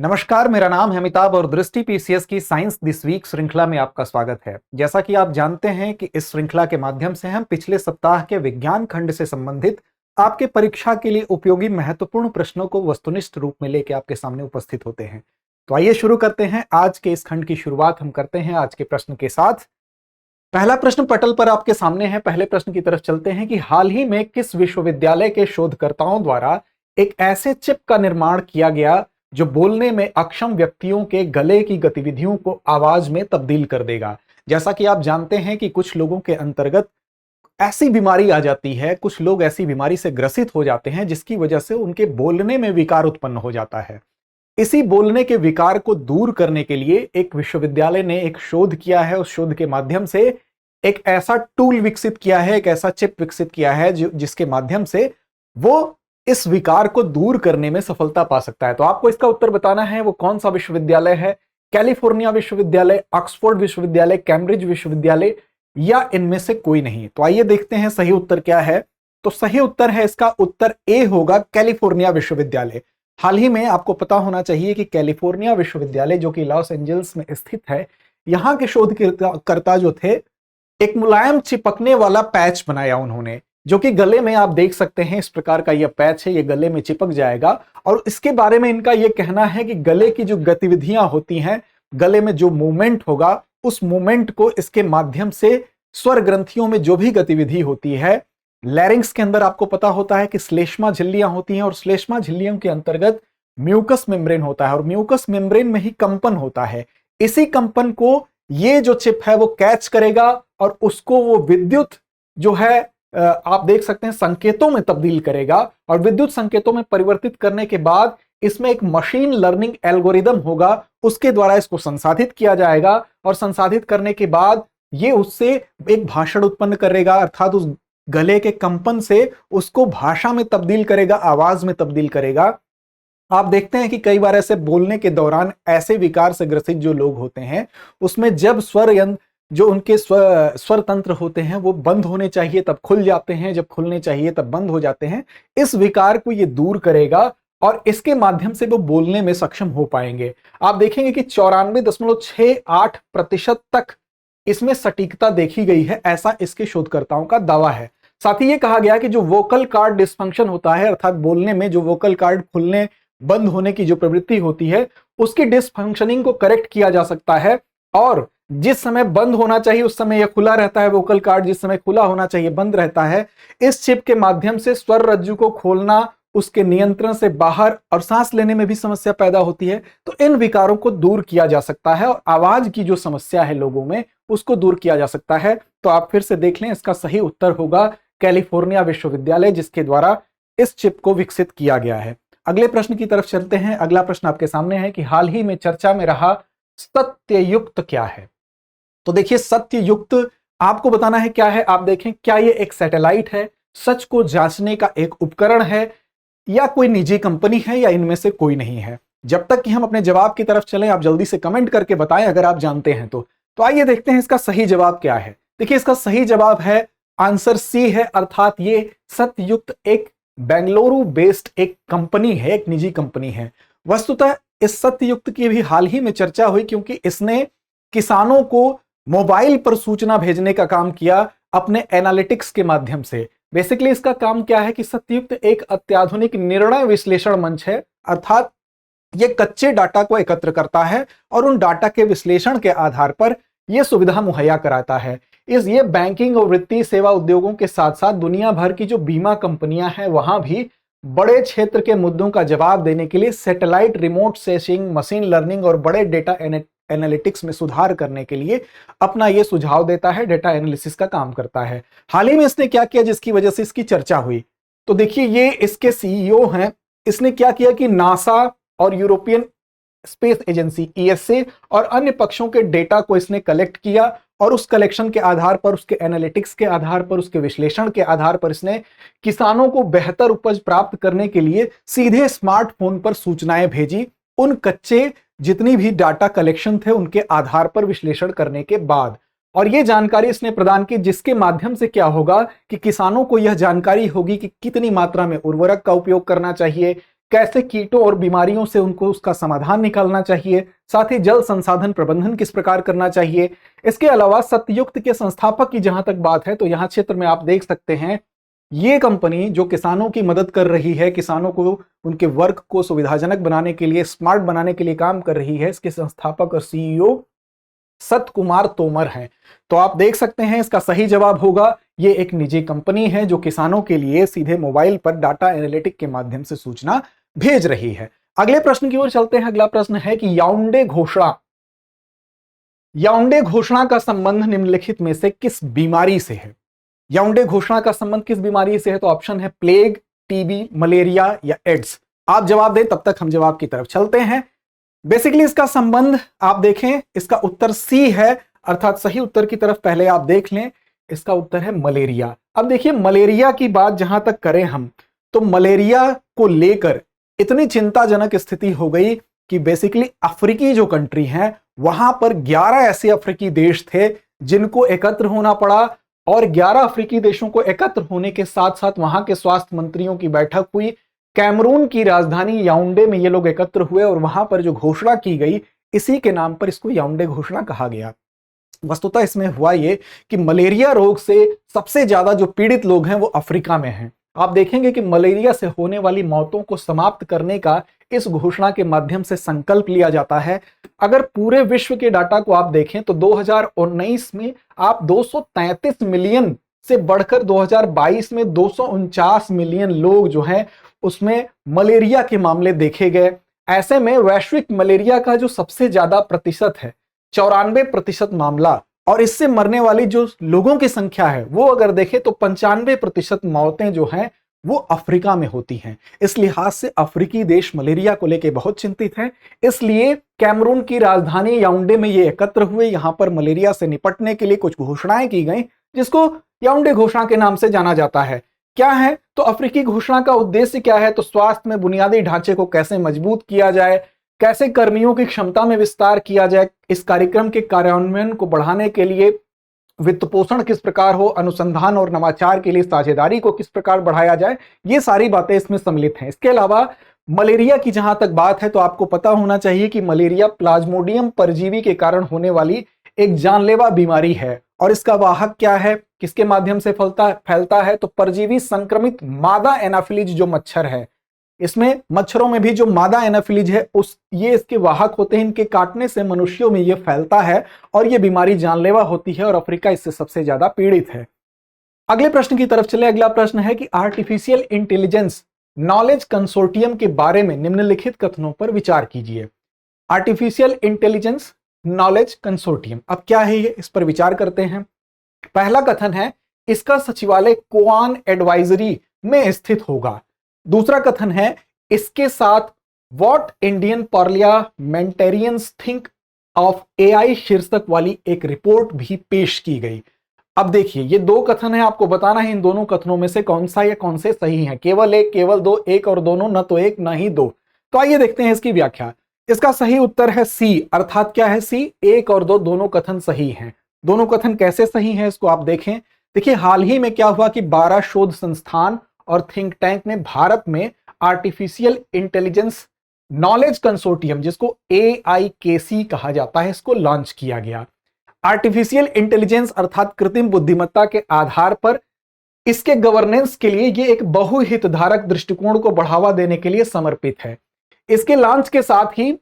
नमस्कार, मेरा नाम है अमिताभ और दृष्टि पीसीएस की साइंस दिस वीक श्रृंखला में आपका स्वागत है। जैसा कि आप जानते हैं कि इस श्रृंखला के माध्यम से हम पिछले सप्ताह के विज्ञान खंड से संबंधित आपके परीक्षा के लिए उपयोगी महत्वपूर्ण प्रश्नों को वस्तुनिष्ठ रूप में लेकर आपके सामने उपस्थित होते हैं। तो आइए शुरू करते हैं। आज के इस खंड की शुरुआत हम करते हैं आज के प्रश्न के साथ। पहला प्रश्न पटल पर आपके सामने है। पहले प्रश्न की तरफ चलते हैं कि हाल ही में किस विश्वविद्यालय के शोधकर्ताओं द्वारा एक ऐसे चिप का निर्माण किया गया जो बोलने में अक्षम व्यक्तियों के गले की गतिविधियों को आवाज में तब्दील कर देगा। जैसा कि आप जानते हैं कि कुछ लोगों के अंतर्गत ऐसी बीमारी आ जाती है, कुछ लोग ऐसी बीमारी से ग्रसित हो जाते हैं जिसकी वजह से उनके बोलने में विकार उत्पन्न हो जाता है। इसी बोलने के विकार को दूर करने के लिए एक विश्वविद्यालय ने एक शोध किया है। उस शोध के माध्यम से एक ऐसा टूल विकसित किया है, एक ऐसा चिप विकसित किया है जिसके माध्यम से वो इस विकार को दूर करने में सफलता पा सकता है। तो आपको इसका उत्तर बताना है वो कौन सा विश्वविद्यालय है। कैलिफोर्निया विश्वविद्यालय, ऑक्सफोर्ड विश्वविद्यालय, कैम्ब्रिज विश्वविद्यालय या इनमें से कोई नहीं। तो आइए देखते हैं सही उत्तर क्या है। तो सही उत्तर है, इसका उत्तर ए होगा, कैलिफोर्निया विश्वविद्यालय। हाल ही में आपको पता होना चाहिए कि कैलिफोर्निया विश्वविद्यालय जो कि लॉस एंजल्स में स्थित है, यहाँ के शोधकर्ता जो थे एक मुलायम चिपकने वाला पैच बनाया उन्होंने, जो कि गले में आप देख सकते हैं। इस प्रकार का यह पैच है, ये गले में चिपक जाएगा और इसके बारे में इनका यह कहना है कि गले की जो गतिविधियां होती हैं, गले में जो मूवमेंट होगा, उस मूवमेंट को इसके माध्यम से स्वर ग्रंथियों में जो भी गतिविधि होती है, लैरिंग्स के अंदर आपको पता होता है कि श्लेष्मा झिल्लियां होती हैं और श्लेष्मा झिल्लियों के अंतर्गत म्यूकस मेम्ब्रेन होता है और म्यूकस मेम्ब्रेन में ही कंपन होता है। इसी कंपन को ये जो चिप है वो कैच करेगा और उसको वो विद्युत जो है आप देख सकते हैं संकेतों में तब्दील करेगा और विद्युत संकेतों में परिवर्तित करने के बाद इसमें एक मशीन लर्निंग एल्गोरिदम होगा, उसके द्वारा इसको संसाधित किया जाएगा और संसाधित करने के बाद ये उससे एक भाषण उत्पन्न करेगा, अर्थात उस गले के कंपन से उसको भाषा में तब्दील करेगा, आवाज में तब्दील करेगा। आप देखते हैं कि कई बार ऐसे बोलने के दौरान ऐसे विकार से ग्रसित जो लोग होते हैं, उसमें जब स्वर यंत्र जो उनके स्वर तंत्र होते हैं वो बंद होने चाहिए तब खुल जाते हैं, जब खुलने चाहिए तब बंद हो जाते हैं। इस विकार को ये दूर करेगा और इसके माध्यम से वो बोलने में सक्षम हो पाएंगे। आप देखेंगे कि 94.68% तक इसमें सटीकता देखी गई है, ऐसा इसके शोधकर्ताओं का दावा है। साथ ही ये कहा गया कि जो वोकल कार्ड डिस्फंक्शन होता है, अर्थात बोलने में जो वोकल कार्ड खुलने बंद होने की जो प्रवृत्ति होती है, उसकी डिसफंक्शनिंग को करेक्ट किया जा सकता है और जिस समय बंद होना चाहिए उस समय यह खुला रहता है वोकल कार्ड, जिस समय खुला होना चाहिए बंद रहता है। इस चिप के माध्यम से स्वर रज्जु को खोलना उसके नियंत्रण से बाहर और सांस लेने में भी समस्या पैदा होती है। तो इन विकारों को दूर किया जा सकता है और आवाज की जो समस्या है लोगों में उसको दूर किया जा सकता है। तो आप फिर से देख लें, इसका सही उत्तर होगा कैलिफोर्निया विश्वविद्यालय, जिसके द्वारा इस चिप को विकसित किया गया है। अगले प्रश्न की तरफ चलते हैं। अगला प्रश्न आपके सामने है कि हाल ही में चर्चा में रहा सत्ययुक्त क्या है। तो देखिए, सत्ययुक्त आपको बताना है क्या है। आप देखें, क्या ये एक सैटेलाइट है, सच को जांचने का एक उपकरण है, या कोई निजी कंपनी है, या इनमें से कोई नहीं है। जब तक कि हम अपने जवाब की तरफ चलें, आप जल्दी से कमेंट करके बताएं अगर आप जानते हैं तो आइए देखते हैं इसका सही जवाब क्या है। देखिए, इसका सही जवाब है आंसर सी है, अर्थात ये सत्ययुक्त एक बेंगलुरु बेस्ड एक कंपनी है, एक निजी कंपनी है। वस्तुतः इस सत्ययुक्त की भी हाल ही में चर्चा हुई क्योंकि इसने किसानों को मोबाइल पर सूचना भेजने का काम किया अपने एनालिटिक्स के माध्यम से। बेसिकली इसका काम क्या है कि सत्ययुक्त एक अत्याधुनिक निर्णय विश्लेषण मंच है, अर्थात ये कच्चे डाटा को एकत्र करता है और उन डाटा के विश्लेषण के आधार पर यह सुविधा मुहैया कराता है। ये बैंकिंग और वित्तीय सेवा उद्योगों के साथ साथ दुनिया भर की जो बीमा कंपनियां हैं वहां भी बड़े क्षेत्र के मुद्दों का जवाब देने के लिए satellite remote sensing, machine learning और बड़े डेटा एनालिटिक्स में सुधार करने के लिए अपना ये सुझाव देता है, डेटा एनालिसिस का काम करता है। हाल ही में इसने क्या किया जिसकी वजह से इसकी चर्चा हुई, तो देखिए ये इसके सीईओ हैं। इसने क्या किया कि नासा और यूरोपियन स्पेस एजेंसी ईएसए और अन्य पक्षों के डेटा को इसने कलेक्ट किया और उस कलेक्शन के आधार पर, उसके एनालिटिक्स के आधार पर, उसके विश्लेषण के आधार पर इसने किसानों को बेहतर उपज प्राप्त करने के लिए सीधे स्मार्टफोन पर सूचनाएं भेजी। उन कच्चे जितनी भी डाटा कलेक्शन थे उनके आधार पर विश्लेषण करने के बाद, और यह जानकारी इसने प्रदान की, जिसके माध्यम से क्या होगा कि किसानों को यह जानकारी होगी कि कितनी मात्रा में उर्वरक का उपयोग करना चाहिए, कैसे कीटों और बीमारियों से उनको उसका समाधान निकालना चाहिए, साथ ही जल संसाधन प्रबंधन किस प्रकार करना चाहिए। इसके अलावा सत्ययुक्त के संस्थापक की जहां तक बात है तो यहां क्षेत्र में आप देख सकते हैं ये कंपनी जो किसानों की मदद कर रही है, किसानों को उनके वर्क को सुविधाजनक बनाने के लिए, स्मार्ट बनाने के लिए काम कर रही है, इसके संस्थापक और सीईओ सत कुमार तोमर हैं। तो आप देख सकते हैं इसका सही जवाब होगा ये एक निजी कंपनी है जो किसानों के लिए सीधे मोबाइल पर डाटा एनालिटिक के माध्यम से सूचना भेज रही है। अगले प्रश्न की ओर चलते हैं। अगला प्रश्न है कि याओंडे घोषणा का संबंध निम्नलिखित में से किस बीमारी से है? याओंडे घोषणा का संबंध किस बीमारी से है? तो ऑप्शन है प्लेग, टीबी, मलेरिया या एड्स। आप जवाब दें, तब तक हम जवाब की तरफ चलते हैं। बेसिकली इसका संबंध आप देखें, इसका उत्तर सी है, अर्थात सही उत्तर की तरफ पहले आप देख लें। इसका उत्तर है मलेरिया। अब देखिए मलेरिया की बात जहां तक करें हम, तो मलेरिया को लेकर इतनी चिंताजनक स्थिति हो गई कि बेसिकली अफ्रीकी जो कंट्री हैं वहां पर 11 ऐसे अफ्रीकी देश थे जिनको एकत्र होना पड़ा, और 11 अफ्रीकी देशों को एकत्र होने के साथ साथ वहां के स्वास्थ्य मंत्रियों की बैठक हुई। कैमरून की राजधानी याओंडे में ये लोग एकत्र हुए और वहां पर जो घोषणा की गई, इसी के नाम पर इसको याओंडे घोषणा कहा गया। वस्तुतः इसमें हुआ ये कि मलेरिया रोग से सबसे ज्यादा जो पीड़ित लोग हैं वो अफ्रीका में हैं। आप देखेंगे कि मलेरिया से होने वाली मौतों को समाप्त करने का इस घोषणा के माध्यम से संकल्प लिया जाता है। अगर पूरे विश्व के डाटा को आप देखें तो 2019 में आप 233 मिलियन से बढ़कर 2022 में 249 मिलियन लोग जो हैं उसमें मलेरिया के मामले देखे गए। ऐसे में वैश्विक मलेरिया का जो सबसे ज्यादा प्रतिशत है 94% मामला, और इससे मरने वाली जो लोगों की संख्या है वो अगर देखें तो 95% मौतें जो हैं वो अफ्रीका में होती हैं। इस लिहाज से अफ्रीकी देश मलेरिया को लेकर बहुत चिंतित हैं। इसलिए कैमरून की राजधानी याओंडे में ये एकत्र हुए, यहां पर मलेरिया से निपटने के लिए कुछ घोषणाएं की गई जिसको याओंडे घोषणा के नाम से जाना जाता है। क्या है तो अफ्रीकी घोषणा का उद्देश्य क्या है? तो स्वास्थ्य में बुनियादी ढांचे को कैसे मजबूत किया जाए, कैसे कर्मियों की क्षमता में विस्तार किया जाए, इस कार्यक्रम के कार्यान्वयन को बढ़ाने के लिए वित्त पोषण किस प्रकार हो, अनुसंधान और नवाचार के लिए साझेदारी को किस प्रकार बढ़ाया जाए, ये सारी बातें इसमें सम्मिलित हैं। इसके अलावा मलेरिया की जहां तक बात है तो आपको पता होना चाहिए कि मलेरिया प्लाज्मोडियम परजीवी के कारण होने वाली एक जानलेवा बीमारी है। और इसका वाहक क्या है, किसके माध्यम से फैलता है? तो परजीवी संक्रमित मादा एनाफिलीज जो मच्छर है, इसमें मच्छरों में भी जो मादा एनाफिलीज है ये इसके वाहक होते हैं। इनके काटने से मनुष्यों में ये फैलता है और ये बीमारी जानलेवा होती है और अफ्रीका इससे सबसे ज्यादा पीड़ित है। अगले प्रश्न की तरफ चले। अगला प्रश्न है कि आर्टिफिशियल इंटेलिजेंस नॉलेज कंसोर्टियम के बारे में निम्नलिखित कथनों पर विचार कीजिए। आर्टिफिशियल इंटेलिजेंस नॉलेज कंसोर्टियम, अब क्या है ये, इस पर विचार करते हैं। पहला कथन है इसका सचिवालय कोआन एडवाइजरी में स्थित होगा। दूसरा कथन है इसके साथ what Indian parliamentarians think of AI शीर्षक वाली एक रिपोर्ट भी पेश की गई। अब देखिए ये दो कथन है, आपको बताना है इन दोनों कथनों में से कौन सा या कौन से सही हैं। केवल एक, केवल दो, एक और दोनों, न तो एक न ही दो। तो आइए देखते हैं इसकी व्याख्या। इसका सही उत्तर है सी, अर्थात क्या है सी, एक और दो दोनों कथन सही हैं। दोनों कथन कैसे सही हैं इसको आप देखें। देखिए हाल ही में क्या हुआ कि 12 शोध संस्थान और थिंक टैंक ने भारत में आर्टिफिशियल इंटेलिजेंस नॉलेज कंसोर्टियम, जिसको AIKC कहा जाता है, इसको लॉन्च किया गया। आर्टिफिशियल इंटेलिजेंस अर्थात कृत्रिम बुद्धिमत्ता के आधार पर इसके गवर्नेंस के लिए ये एक बहुहितधारक दृष्टिकोण को बढ़ावा देने के लिए समर्पित है। इसके लॉन्च के साथ ही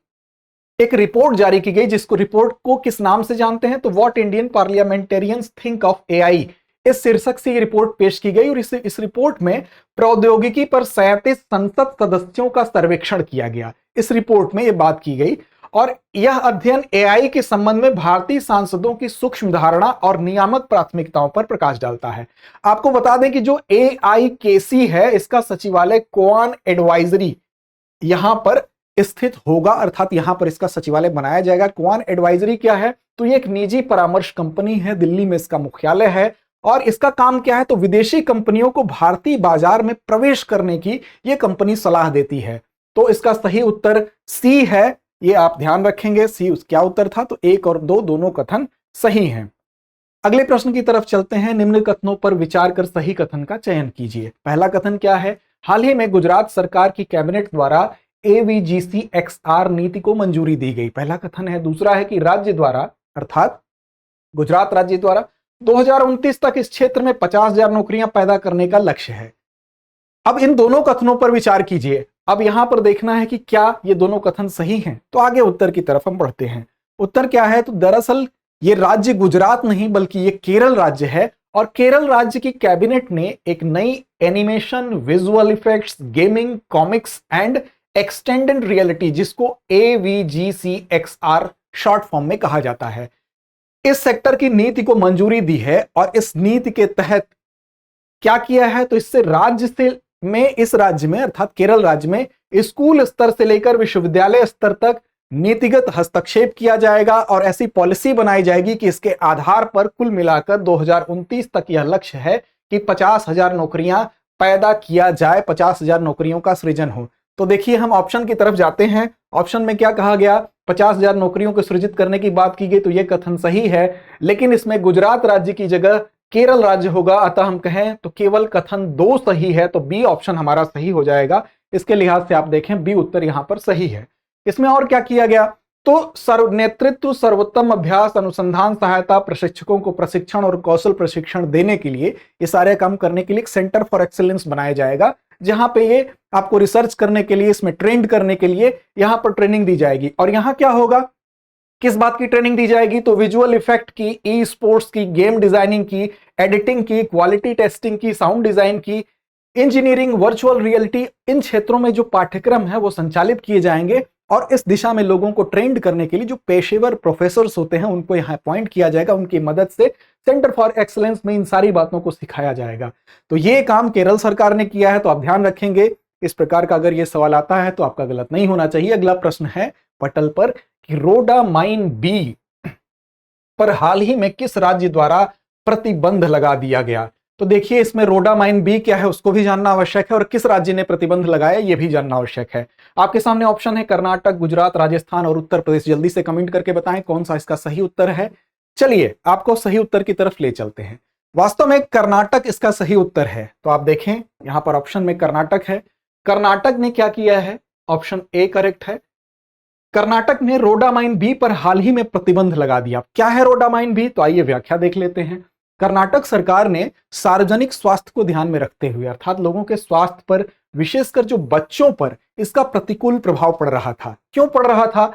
एक रिपोर्ट जारी की गई, जिसको रिपोर्ट को किस नाम से जानते हैं? तो what Indian parliamentarians think of AI, इस शीर्षक से ये रिपोर्ट पेश की गई। और इस रिपोर्ट में प्रौद्योगिकी पर 37 संसद सदस्यों का सर्वेक्षण किया गया। इस रिपोर्ट में ये बात की गई और यह अध्ययन एआई के संबंध में भारतीय सांसदों की सूक्ष्म धारणा और नियामक प्राथमिकताओं पर प्रकाश डालता है। आपको बता दें कि जो AIKC है इसका सचिवालय कोआन एडवाइजरी यहां पर स्थित होगा, अर्थात यहां पर इसका सचिवालय बनाया जाएगा। कोआन एडवाइजरी क्या है? तो ये एक निजी परामर्श कंपनी है, दिल्ली में इसका मुख्यालय है। और इसका काम क्या है? तो विदेशी कंपनियों को भारतीय बाजार में प्रवेश करने की यह कंपनी सलाह देती है। तो इसका सही उत्तर सी है, ये आप ध्यान रखेंगे। सी क्या उत्तर था? तो एक और दो दोनों कथन सही हैं। अगले प्रश्न की तरफ चलते हैं। निम्न कथनों पर विचार कर सही कथन का चयन कीजिए। पहला कथन क्या है? हाल ही में गुजरात सरकार की कैबिनेट द्वारा AVGC-XR नीति को मंजूरी दी गई, पहला कथन है। दूसरा है कि राज्य द्वारा अर्थात गुजरात राज्य द्वारा 2029 तक इस क्षेत्र में 50,000 नौकरियां पैदा करने का लक्ष्य है। अब इन दोनों कथनों पर विचार कीजिए। अब यहां पर देखना है कि क्या ये दोनों कथन सही हैं। तो आगे उत्तर की तरफ हम बढ़ते हैं। उत्तर क्या है? तो दरअसल ये राज्य गुजरात नहीं बल्कि ये केरल राज्य है, और केरल राज्य की कैबिनेट ने एक नई animation, visual effects, gaming, comics and extended reality, जिसको AVGC-XR शॉर्ट फॉर्म में कहा जाता है, इस सेक्टर की नीति को मंजूरी दी है। और इस नीति के तहत क्या किया है? तो इससे इस राज्य में अर्थात केरल राज्य में स्कूल स्तर से लेकर विश्वविद्यालय स्तर तक नीतिगत हस्तक्षेप किया जाएगा और ऐसी पॉलिसी बनाई जाएगी कि इसके आधार पर कुल मिलाकर 2029 तक यह लक्ष्य है कि 50,000 नौकरियां पैदा किया जाए, 50,000 नौकरियों का सृजन हो। तो देखिए, हम ऑप्शन की तरफ जाते हैं। ऑप्शन में क्या कहा गया? 50,000 नौकरियों को सृजित करने की बात की गई, तो यह कथन सही है, लेकिन इसमें गुजरात राज्य की जगह केरल राज्य होगा। अतः हम कहें तो केवल कथन 2 सही है, तो बी ऑप्शन हमारा सही हो जाएगा। इसके लिहाज से आप देखें, बी उत्तर यहां पर सही है। इसमें और क्या किया गया? तो नेतृत्व, सर्वोत्तम अभ्यास, अनुसंधान सहायता, प्रशिक्षकों को प्रशिक्षण और कौशल प्रशिक्षण देने के लिए, ये सारे काम करने के लिए एक सेंटर फॉर एक्सीलेंस बनाया जाएगा, जहां पे ये आपको रिसर्च करने के लिए, इसमें ट्रेंड करने के लिए यहां पर ट्रेनिंग दी जाएगी। और यहां क्या होगा? किस बात की ट्रेनिंग दी जाएगी? तो विजुअल इफेक्ट की, ई स्पोर्ट्स की, गेम डिजाइनिंग की, एडिटिंग की, क्वालिटी टेस्टिंग की, साउंड डिजाइन की, इंजीनियरिंग, वर्चुअल रियलिटी, इन क्षेत्रों में जो पाठ्यक्रम है वो संचालित किए जाएंगे। और इस दिशा में लोगों को ट्रेंड करने के लिए जो पेशेवर प्रोफेसर्स होते हैं उनको यहां अपॉइंट किया जाएगा। उनकी मदद से सेंटर फॉर एक्सीलेंस में इन सारी बातों को सिखाया जाएगा। तो ये काम केरल सरकार ने किया है। तो आप ध्यान रखेंगे, इस प्रकार का अगर ये सवाल आता है तो आपका गलत नहीं होना चाहिए। अगला प्रश्न है पटल पर कि रोडामाइन बी पर हाल ही में किस राज्य द्वारा प्रतिबंध लगा दिया गया? तो देखिए, इसमें रोडामाइन बी क्या है उसको भी जानना आवश्यक है, और किस राज्य ने प्रतिबंध लगाया यह भी जानना आवश्यक है। आपके सामने ऑप्शन है कर्नाटक, गुजरात, राजस्थान और उत्तर प्रदेश। जल्दी से कमेंट करके बताएं कौन सा इसका सही उत्तर है। चलिए आपको सही उत्तर की तरफ ले चलते हैं। वास्तव में कर्नाटक इसका सही उत्तर है। तो आप देखें, यहां पर ऑप्शन में कर्नाटक है। कर्नाटक ने क्या किया है? ऑप्शन ए करेक्ट है। कर्नाटक ने रोडामाइन बी पर हाल ही में प्रतिबंध लगा दिया। क्या है रोडामाइन बी? तो आइए व्याख्या देख लेते हैं। कर्नाटक सरकार ने सार्वजनिक स्वास्थ्य को ध्यान में रखते हुए, अर्थात लोगों के स्वास्थ्य पर, विशेषकर जो बच्चों पर इसका प्रतिकूल प्रभाव पड़ रहा था। क्यों पड़ रहा था?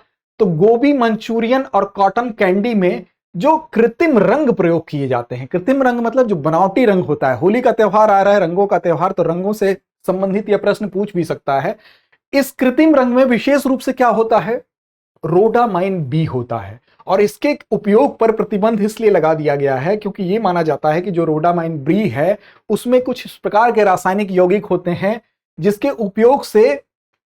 तो गोभी मंचूरियन और कॉटन कैंडी में जो कृत्रिम रंग प्रयोग किए जाते हैं, कृत्रिम रंग मतलब जो बनावटी रंग होता है। होली का त्यौहार आ रहा है, रंगों का त्यौहार, तो रंगों से संबंधित यह प्रश्न पूछ भी सकता है। इस कृत्रिम रंग में विशेष रूप से क्या होता है? रोडामाइन बी होता है। और इसके उपयोग पर प्रतिबंध इसलिए लगा दिया गया है क्योंकि यह माना जाता है कि जो रोडामाइन बी है उसमें कुछ इस प्रकार के रासायनिक यौगिक होते हैं जिसके उपयोग से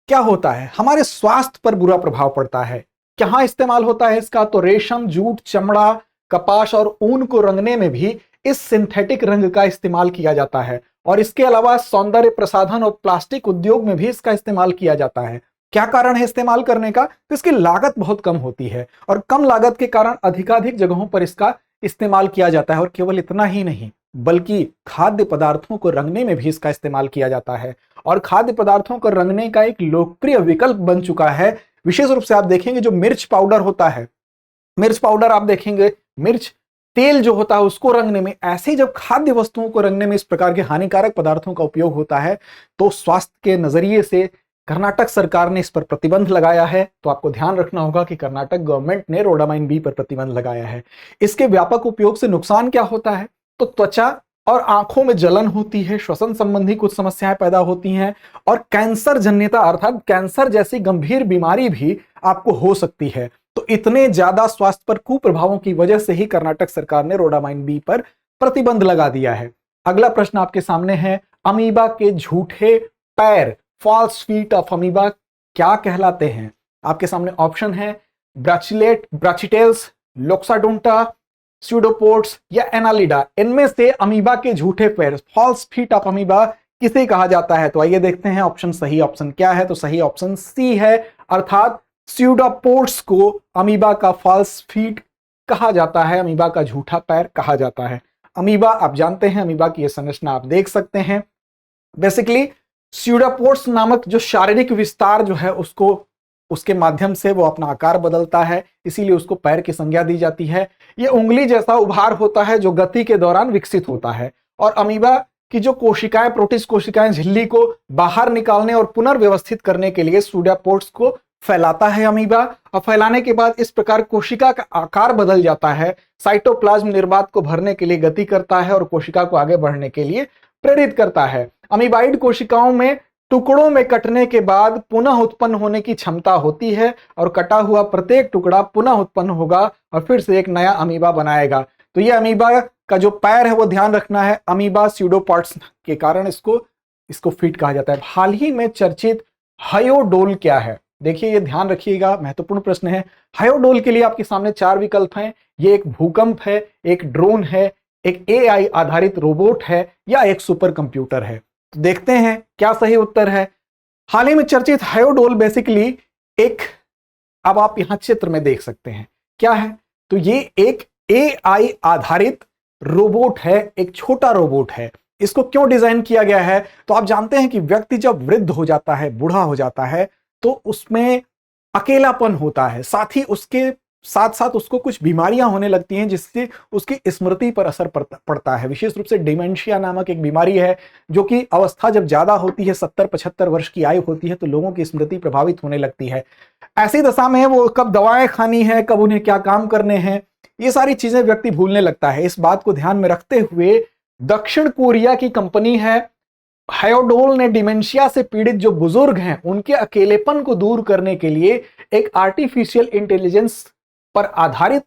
क्या होता है, हमारे स्वास्थ्य पर बुरा प्रभाव पड़ता है। कहां इस्तेमाल होता है इसका? तो रेशम, जूट, चमड़ा, कपास और ऊन को रंगने में भी इस सिंथेटिक रंग का इस्तेमाल किया जाता है। और इसके अलावा सौंदर्य प्रसाधन और प्लास्टिक उद्योग में भी इसका इस्तेमाल किया जाता है। क्या कारण है इस्तेमाल करने का? तो इसकी लागत बहुत कम होती है और कम लागत के कारण अधिकाधिक जगहों पर इसका इस्तेमाल किया जाता है। और केवल इतना ही नहीं बल्कि खाद्य पदार्थों को रंगने में भी इसका इस्तेमाल किया जाता है। और खाद्य पदार्थों को रंगने का एक लोकप्रिय विकल्प बन चुका है। विशेष रूप से आप देखेंगे जो मिर्च पाउडर होता है, मिर्च पाउडर आप देखेंगे, मिर्च तेल जो होता है उसको रंगने में, ऐसे जब खाद्य वस्तुओं को रंगने में इस प्रकार के हानिकारक पदार्थों का उपयोग होता है तो स्वास्थ्य के नजरिए से कर्नाटक सरकार ने इस पर प्रतिबंध लगाया है। तो आपको ध्यान रखना होगा कि कर्नाटक गवर्नमेंट ने रोडामाइन बी पर प्रतिबंध लगाया है। इसके व्यापक उपयोग से नुकसान क्या होता है? तो त्वचा और आंखों में जलन होती है, श्वसन संबंधी कुछ समस्याएं पैदा होती हैं और कैंसर जन्यता अर्थात कैंसर जैसी गंभीर बीमारी भी आपको हो सकती है। तो इतने ज्यादा स्वास्थ्य पर कुप्रभावों की वजह से ही कर्नाटक सरकार ने रोडामाइन बी पर प्रतिबंध लगा दिया है। अगला प्रश्न आपके सामने है, अमीबा के झूठे पैर, फॉल्स फीट ऑफ अमीबा क्या कहलाते हैं? आपके सामने ऑप्शन है ब्राचिटेल्स, लोक्साडोंटा, स्यूडोपोड्स या एनालिडा। इनमें से अमीबा के झूठे पैर, फॉल्स फीट ऑफ अमीबा किसे कहा जाता है? तो आइए देखते हैं ऑप्शन सही ऑप्शन क्या है। तो सही ऑप्शन सी है, अर्थात स्यूडोपोड्स को अमीबा का फॉल्स फीट कहा जाता है, अमीबा का झूठा पैर कहा जाता है। अमीबा आप जानते हैं, अमीबा की यह संरचना आप देख सकते हैं। बेसिकली स्यूडोपोड्स नामक जो शारीरिक विस्तार जो है उसको उसके माध्यम से वो अपना आकार बदलता है, इसीलिए उसको पैर की संज्ञा दी जाती है। ये उंगली जैसा उभार होता है जो गति के दौरान विकसित होता है। और अमीबा की जो कोशिकाएं, प्रोटिस्ट कोशिकाएं, झिल्ली को बाहर निकालने और पुनर्व्यवस्थित करने के लिए स्यूडोपोड्स को फैलाता है अमीबा। और फैलाने के बाद इस प्रकार कोशिका का आकार बदल जाता है, साइटोप्लाज्म निर्मात को भरने के लिए गति करता है और कोशिका को आगे बढ़ने के लिए प्रेरित करता है। अमीबाइड कोशिकाओं में टुकड़ों में कटने के बाद पुनः उत्पन्न होने की क्षमता होती है और कटा हुआ प्रत्येक टुकड़ा पुनः उत्पन्न होगा और फिर से एक नया अमीबा बनाएगा। तो ये अमीबा का जो पैर है वो ध्यान रखना है, अमीबा स्यूडोपोड्स के कारण इसको फीट कहा जाता है। हाल ही में चर्चित हायोडोल क्या है? देखिए, ये ध्यान रखिएगा, महत्वपूर्ण प्रश्न है। हायोडोल के लिए आपके सामने 4 विकल्प हैं। ये एक भूकंप है, एक ड्रोन है, एक AI आधारित रोबोट है या एक सुपर कंप्यूटर है। तो देखते हैं क्या सही उत्तर है। हाल ही में चर्चित हायोडोल बेसिकली एक, अब आप यहां चित्र में देख सकते हैं क्या है, तो ये एक AI आधारित रोबोट है, एक छोटा रोबोट है। इसको क्यों डिजाइन किया गया है? तो आप जानते हैं कि व्यक्ति जब वृद्ध हो जाता है, बूढ़ा हो जाता है, तो उसमें अकेलापन होता है, साथ ही उसके साथ साथ उसको कुछ बीमारियां होने लगती हैं जिससे उसकी स्मृति पर असर पड़ता है। विशेष रूप से डिमेंशिया नामक एक बीमारी है जो कि अवस्था जब ज्यादा होती है, 70-75 वर्ष की आयु होती है, तो लोगों की स्मृति प्रभावित होने लगती है। ऐसी दशा में वो कब दवाएं खानी है, कब उन्हें क्या काम करने हैं, ये सारी चीजें व्यक्ति भूलने लगता है। इस बात को ध्यान में रखते हुए दक्षिण कोरिया की कंपनी है हायोडोल ने डिमेंशिया से पीड़ित जो बुजुर्ग हैं उनके अकेलेपन को दूर करने के लिए एक आर्टिफिशियल इंटेलिजेंस पर आधारित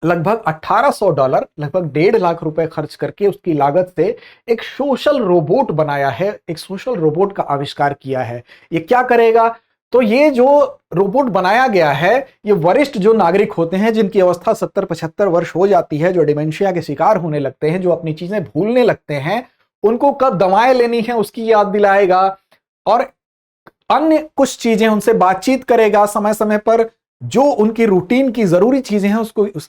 लगभग $1800, लगभग 1.5 लाख रुपए खर्च करके उसकी लागत से एक सोशल रोबोट बनाया है, एक सोशल रोबोट का आविष्कार किया है। ये क्या करेगा? तो ये जो रोबोट बनाया गया है, ये वरिष्ठ जो नागरिक होते हैं जिनकी अवस्था 70-75 वर्ष हो जाती है, जो डिमेंशिया के शिकार होने लगते हैं, जो अपनी चीजें भूलने लगते हैं, उनको कब दवाएं लेनी है उसकी याद दिलाएगा और अन्य कुछ चीजें उनसे बातचीत करेगा। समय समय पर जो उनकी रूटीन की जरूरी चीजें हैं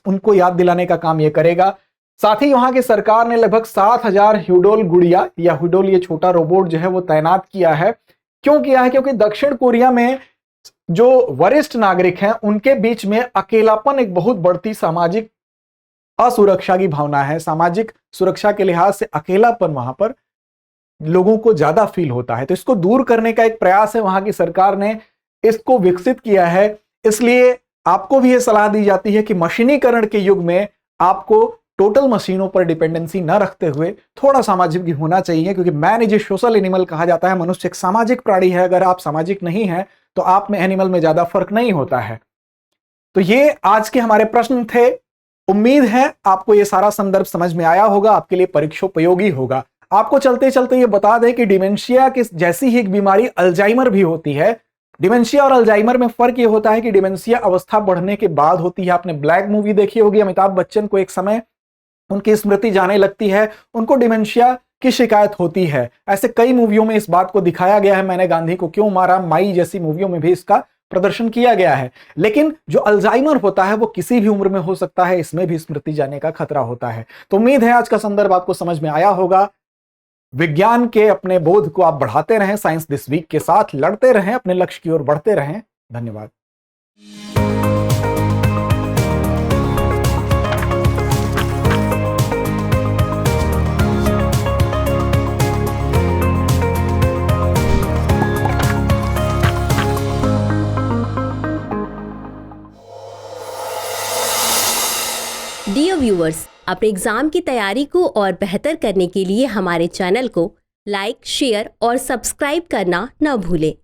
उनको याद दिलाने का काम ये करेगा। साथ ही वहां की सरकार ने लगभग 7000 ह्यूडोल गुड़िया या ह्यूडोल ये छोटा रोबोट जो है वो तैनात किया है। क्यों किया है? क्योंकि दक्षिण कोरिया में जो वरिष्ठ नागरिक हैं उनके बीच में अकेलापन एक बहुत बढ़ती सामाजिक असुरक्षा की भावना है। सामाजिक सुरक्षा के लिहाज से अकेलापन वहां पर लोगों को ज्यादा फील होता है, तो इसको दूर करने का एक प्रयास है। वहां की सरकार ने इसको विकसित किया है। इसलिए आपको भी यह सलाह दी जाती है कि मशीनीकरण के युग में आपको टोटल मशीनों पर डिपेंडेंसी न रखते हुए थोड़ा सामाजिक भी होना चाहिए, क्योंकि man is a social animal कहा जाता है। मनुष्य एक सामाजिक प्राणी है। अगर आप सामाजिक नहीं हैं तो आप में एनिमल में ज्यादा फर्क नहीं होता है। तो ये आज के हमारे प्रश्न थे। उम्मीद है आपको ये सारा संदर्भ समझ में आया होगा, आपके लिए परीक्षोपयोगी होगा। आपको चलते चलते ये बता दें कि डिमेंशिया की जैसी ही एक बीमारी अल्जाइमर भी होती है। डिमेंशिया और अल्जाइमर में फर्क ये होता है कि डिमेंशिया अवस्था बढ़ने के बाद होती है। आपने ब्लैक मूवी देखी होगी, अमिताभ बच्चन को एक समय उनकी स्मृति जाने लगती है, उनको डिमेंशिया की शिकायत होती है। ऐसे कई मूवियों में इस बात को दिखाया गया है। मैंने गांधी को क्यों मारा, माई जैसी मूवियों में भी इसका प्रदर्शन किया गया है। लेकिन जो अल्जाइमर होता है वो किसी भी उम्र में हो सकता है, इसमें भी स्मृति जाने का खतरा होता है। तो उम्मीद है आज का संदर्भ आपको समझ में आया होगा। विज्ञान के अपने बोध को आप बढ़ाते रहें, साइंस दिस वीक के साथ लड़ते रहें, अपने लक्ष्य की ओर बढ़ते रहें। धन्यवाद। डियर व्यूअर्स, अपने एग्जाम की तैयारी को और बेहतर करने के लिए हमारे चैनल को लाइक, शेयर और सब्सक्राइब करना न भूलें।